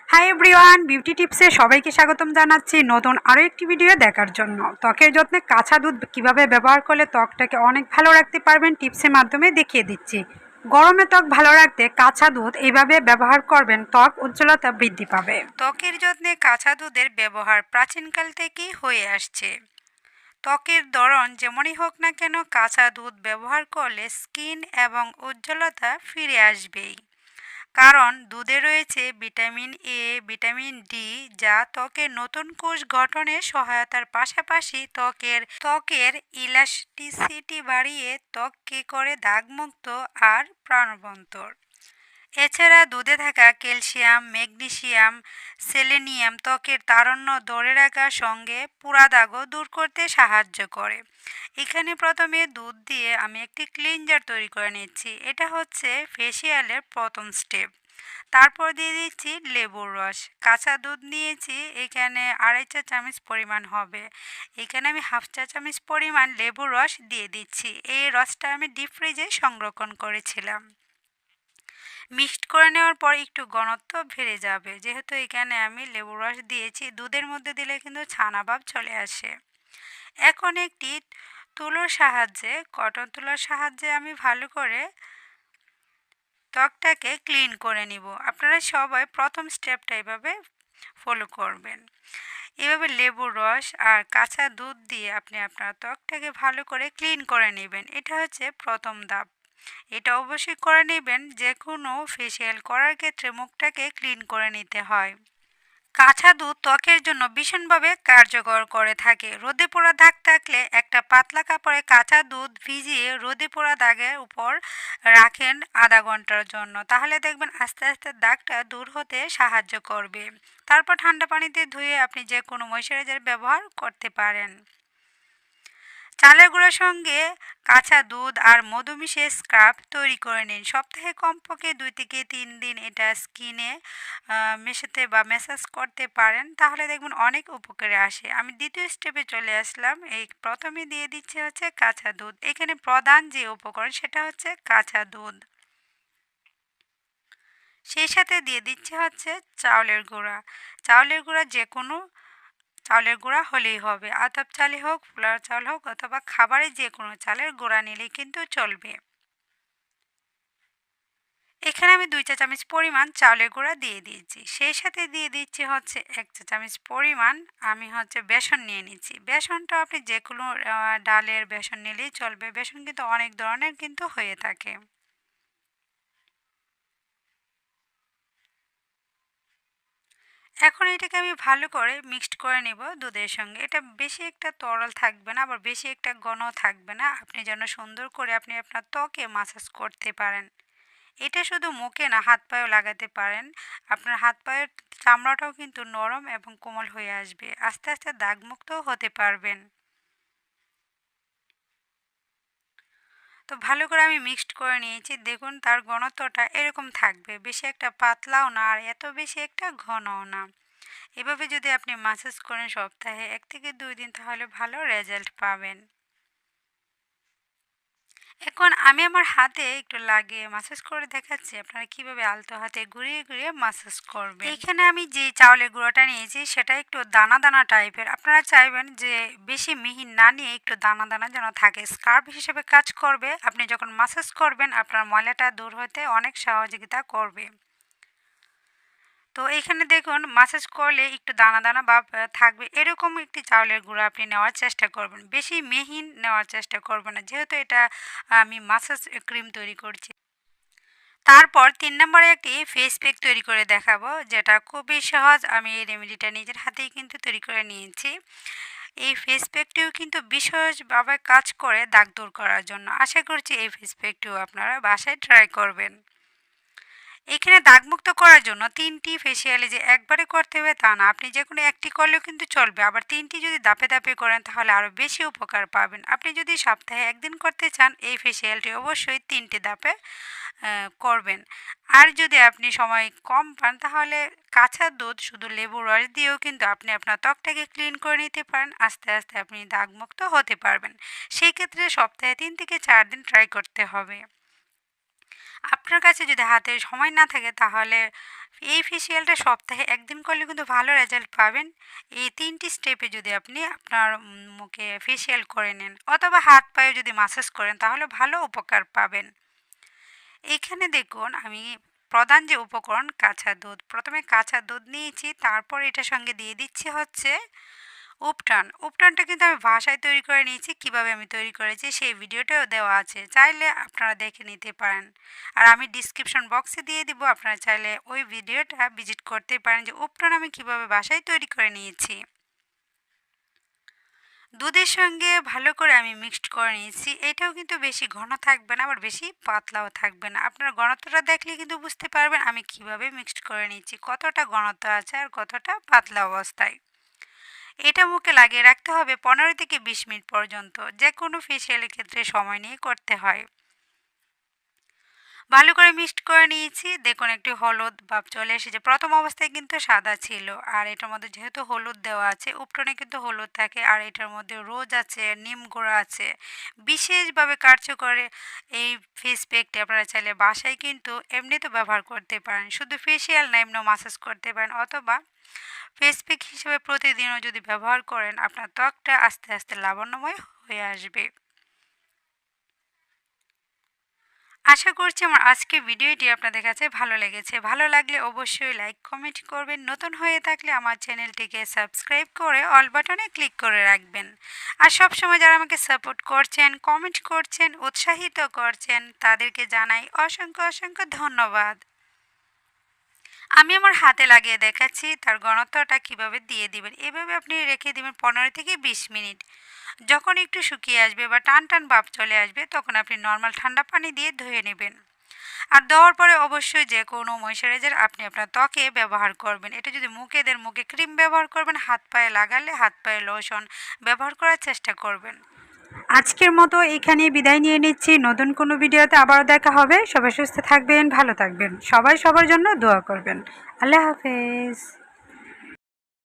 Hi everyone, beauty টিপসে সবাইকে স্বাগতম জানাচ্ছি নতুন আরও একটি ভিডিও দেখার জন্য। ত্বকের যত্নে কাঁচা দুধ কিভাবে ব্যবহার করলে ত্বকটাকে অনেক ভালো রাখতে পারবেন টিপসের মাধ্যমে দেখিয়ে দিচ্ছি। গরমে ত্বক ভালো রাখতে কাঁচা দুধ এইভাবে ব্যবহার করবেন, ত্বক উজ্জ্বলতা বৃদ্ধি পাবে। ত্বকের যত্নে কাঁচা দুধের ব্যবহার প্রাচীনকাল থেকেই হয়ে আসছে। ত্বকের ধরন যেমনই হোক না কেন, কাঁচা দুধ ব্যবহার করলে স্কিন এবং উজ্জ্বলতা ফিরে আসবেই। কারণ দুধে রয়েছে ভিটামিন এ, ভিটামিন ডি, যা ত্বকের নতুন কোষ গঠনে সহায়তার পাশাপাশি ত্বকের ইলাস্টিসিটি বাড়িয়ে ত্বককে করে দাগমুক্ত আর প্রাণবন্তর। এছাড়া দুধে থাকা ক্যালসিয়াম, ম্যাগনেসিয়াম, সেলেনিয়াম ত্বকের তারুণ্য ধরে রাখার সঙ্গে পুরা দাগও দূর করতে সাহায্য করে। এখানে প্রথমে দুধ দিয়ে আমি একটি ক্লিনজার তৈরি করে নিচ্ছি। এটা হচ্ছে ফেসিয়ালের প্রথম স্টেপ। তারপর দিয়ে দিচ্ছি লেবুর রস। কাঁচা দুধ নিয়েছি, এখানে 2.5 চা চামচ পরিমাণ হবে। এখানে আমি 1/2 চা চামচ পরিমাণ লেবুর রস দিয়ে দিচ্ছি। এই রসটা আমি ডিপ ফ্রিজে সংরক্ষণ করেছিলাম। মিক্সড করে নেওয়ার পর একটু ঘনত্ব বেড়ে যাবে, যেহেতু এখানে আমি লেবুর রস দিয়েছি। দুধের মধ্যে দিলে কিন্তু ছানা ভাব চলে আসে। এখন একটি তুলোর সাহায্যে, কটন তুলোর সাহায্যে আমি ভালো করে ত্বকটাকে ক্লিন করে নিব। আপনারা সবাই প্রথম স্টেপটা এভাবে ফলো করবেন। এভাবে লেবুর রস আর কাঁচা দুধ দিয়ে আপনি আপনার ত্বকটাকে ভালো করে ক্লিন করে নেবেন। এটা হচ্ছে প্রথম ধাপ। এটা অবশ্যই করে নেবেন, যে কোনো ফেসিয়াল করার ক্ষেত্রে মুখটাকে ক্লিন করে নিতে হয়। কাঁচা দুধ ত্বকের জন্য ভীষণভাবে কার্যকর করে থাকে। রোদে পোড়া দাগ থাকলে একটা পাতলা কাপড়ে কাঁচা দুধ ভিজিয়ে রোদে পোড়া দাগের উপর রাখেন আধা ঘন্টার জন্য, তাহলে দেখবেন আস্তে আস্তে দাগটা দূর হতে সাহায্য করবে। তারপর ঠান্ডা পানিতে ধুয়ে আপনি যে কোনো ময়শ্চারাইজার ব্যবহার করতে পারেন। চালের গুঁড়োর সঙ্গে কাঁচা দুধ আর মধু মিশিয়ে স্ক্রাব তৈরি করে নিন। সপ্তাহে কমপক্ষে 2 থেকে 3 দিন এটা স্কিনে মেশাতে বা ম্যাসাজ করতে পারেন, তাহলে দেখবেন অনেক উপকারে আসে। আমি দ্বিতীয় স্টেপে চলে আসলাম। এই প্রথমে দিয়ে দিচ্ছে হচ্ছে কাঁচা দুধ। এখানে প্রধান যে উপকরণ সেটা হচ্ছে কাঁচা দুধ। সেই সাথে দিয়ে দিচ্ছে হচ্ছে চাউলের গুঁড়া। চাউলের গুঁড়া যে কোনো চাউলের গুঁড়া হলেই হবে। আতপ চালই হোক, পোলাও চাল হোক, অথবা খাবারে যে কোনো চালের গুঁড়া নিলেই কিন্তু চলবে। এখানে আমি 2 চা চামচ পরিমাণ চাউলের গুঁড়া দিয়ে দিয়েছি। সেই সাথে দিয়ে দিচ্ছি হচ্ছে 1 চা চামচ পরিমাণ আমি হচ্ছে বেসন নিয়ে নিচ্ছি। বেসনটা আপনি যে কোনো ডালের বেসন নিলেই চলবে। বেসন কিন্তু অনেক ধরনের কিন্তু হয়ে থাকে। এখন এটাকে আমি ভালো করে মিক্সড করে নেব দুধের সঙ্গে। এটা বেশি একটা তরল থাকবে না, আবার বেশি একটা ঘন থাকবে না। আপনি যেন সুন্দর করে আপনি আপনার ত্বকে মাসাজ করতে পারেন। এটা শুধু মুখে না, হাত পায়েও লাগাতে পারেন। আপনার হাত পায়ের চামড়াটাও কিন্তু নরম এবং কোমল হয়ে আসবে। আস্তে আস্তে দাগমুক্তও হতে পারবেন। তো ভালো করে আমি মিক্সড করে নিয়েছি। দেখুন তার ঘনত্বটা এরকম থাকবে, বেশি একটা পাতলাও না আর এত বেশি একটা ঘনও না। এভাবে যদি আপনি মাসাজ করেন সপ্তাহে 1 থেকে 2 দিন, তাহলে ভালো রেজাল্ট পাবেন। এখন আমি আমার হাতে একটু লাগিয়ে মাসাজ করে দেখাচ্ছি আপনারা কিভাবে আলতো হাতে ঘুরিয়ে ঘুরিয়ে মাসাজ করবেন। এখানে আমি যে চাউলের গুঁড়োটা নিয়েছি সেটা একটু দানা দানা টাইপের। আপনারা চাইবেন যে বেশি মিহি না নিয়ে একটু দানা দানা যেন থাকে, স্কার্ফ হিসেবে কাজ করবে। আপনি যখন মাসাজ করবেন আপনার ময়লাটা দূর হতে অনেক সহযোগিতা করবে। তো এখানে দেখুন মাসাজ করলে একটু দানা দানা ভাব থাকবে, এরকম একটি চাউলের গুঁড়ো আপনি নেওয়ার চেষ্টা করবেন। বেশি মিহি নেওয়ার চেষ্টা করবেন না, যেহেতু এটা আমি মাসাজ ক্রিম তৈরি করছি। তারপর 3 নম্বরে একটি ফেস প্যাক তৈরি করে দেখাবো, যেটা খুবই সহজ। আমি এই রেমেডিটা নিজের হাতেই কিন্তু তৈরি করে নিয়েছি। এই ফেস প্যাকটিও কিন্তু বিশেষভাবে কাজ করে দাগ দূর করার জন্য। আশা করছি এই ফেস প্যাকটিও আপনারা বাসায় ট্রাই করবেন। এখানে দাগমুক্ত করার জন্য 3টি ফেসিয়ালে যে একবারে করতে হবে তা না, আপনি যে কোনো একটি করলেও কিন্তু চলবে। আবার 3টি যদি ধাপে ধাপে করেন তাহলে আরও বেশি উপকার পাবেন। আপনি যদি সপ্তাহে 1 দিন করতে চান, এই ফেসিয়ালটি অবশ্যই 3টে ধাপে করবেন। আর যদি আপনি সময় কম পান, তাহলে কাঁচা দুধ শুধু লেবুর রস দিয়েও কিন্তু আপনি আপনার ত্বকটাকে ক্লিন করে নিতে পারেন। আস্তে আস্তে আপনি দাগমুক্ত হতে পারবেন। সেই ক্ষেত্রে সপ্তাহে 3 থেকে 4 দিন ট্রাই করতে হবে। আপনার কাছে যদি হাতে সময় না থাকে তাহলে এই ফেসিয়ালটা সপ্তাহে একদিন করলে কিন্তু ভালো রেজাল্ট পাবেন। এই 3টি স্টেপে যদি আপনি আপনার মুখে ফেসিয়াল করে নেন অথবা হাত পায়ে যদি মাসাজ করেন তাহলে ভালো উপকার পাবেন। এখানে দেখুন আমি প্রধান যে উপকরণ কাঁচা দুধ, প্রথমে কাঁচা দুধ নিয়েছি, তারপর এটার সঙ্গে দিয়ে দিচ্ছি হচ্ছে উপটান। উপটানটা কিন্তু আমি বাসায় তৈরি করে নিয়েছি, কিভাবে আমি তৈরি করেছি সেই ভিডিওটাও দেওয়া আছে, চাইলে আপনারা দেখে নিতে পারেন। আর আমি ডিসক্রিপশন বক্সে দিয়ে দিব, আপনারা চাইলে ওই ভিডিওটা ভিজিট করতে পারেন যে উপটান আমি কিভাবে বাসায় তৈরি করে নিয়েছি। দুধের সঙ্গে ভালো করে আমি মিক্সড করে নিয়েছি। এটাও কিন্তু বেশি ঘন থাকবে না, আবার বেশি পাতলাও থাকবে না। আপনার ঘনত্বটা দেখলে কিন্তু বুঝতে পারবেন আমি কিভাবে মিক্সড করে নিয়েছি, কতটা ঘনত্ব আছে আর কতটা পাতলা অবস্থায়। এটা মুখে লাগিয়ে রাখতে হবে 15 থেকে 20 মিনিট পর্যন্ত। যে কোনো ফেসিয়ালের ক্ষেত্রে সময় নিয়ে করতে হয়। ভালো করে মিক্সড করে নিয়েছি। দেখুন একটি হলুদ ভাব চলে এসেছে। প্রথম অবস্থায় কিন্তু সাদা ছিল, আর এটার মধ্যে যেহেতু হলুদ দেওয়া আছে, উপটনে কিন্তু হলুদ থাকে, আর এটার মধ্যে রোজ আছে, নিম গুঁড়া আছে। বিশেষভাবে কার্যকর এই ফেস প্যাকটি আপনারা চাইলে বাসায় কিন্তু এমনিতেও ব্যবহার করতে পারেন। শুধু ফেসিয়াল না, এমনিও মাসাজ করতে পারেন, অথবা ফেস প্যাক হিসেবে প্রতিদিনও যদি ব্যবহার করেন আপনার ত্বকটা আস্তে আস্তে লাবণ্যময় হয়ে আসবে। আশা করছি আমার আজকের ভিডিওটি আপনাদের কাছে ভালো লেগেছে। ভালো লাগলে অবশ্যই লাইক কমেন্ট করবেন। নতুন হয়ে থাকলে আমার চ্যানেলটিকে সাবস্ক্রাইব করে অল বাটনে ক্লিক করে রাখবেন। আর সবসময় যারা আমাকে সাপোর্ট করছেন, কমেন্ট করছেন, উৎসাহিত করছেন, তাদেরকে জানাই অসংখ্য অসংখ্য ধন্যবাদ। আমি আমার হাতে লাগিয়ে দেখাচ্ছি তার ঘনত্বটা কিভাবে দিয়ে দিবেন। এভাবে আপনি রেখে দিবেন 15 থেকে 20 মিনিট। যখন একটু শুকিয়ে আসবে বা টান টান ভাব চলে আসবে তখন আপনি নর্মাল ঠান্ডা পানি দিয়ে ধুয়ে নেবেন। আর দেওয়ার পরে অবশ্যই যে কোনো ময়শ্চারাইজার আপনি আপনার ত্বকে ব্যবহার করবেন। এটা যদি মুখে দেন মুখে ক্রিম ব্যবহার করবেন, হাত পায়ে লাগালে হাত পায়ে লোশন ব্যবহার করার চেষ্টা করবেন। আজকের মতো এখানে বিদায় নিয়ে নিচ্ছি। নতুন কোনো ভিডিওতে আবারও দেখা হবে। সবাই সুস্থ থাকবেন, ভালো থাকবেন, সবাই সবার জন্য দোয়া করবেন। আল্লাহ হাফেজ।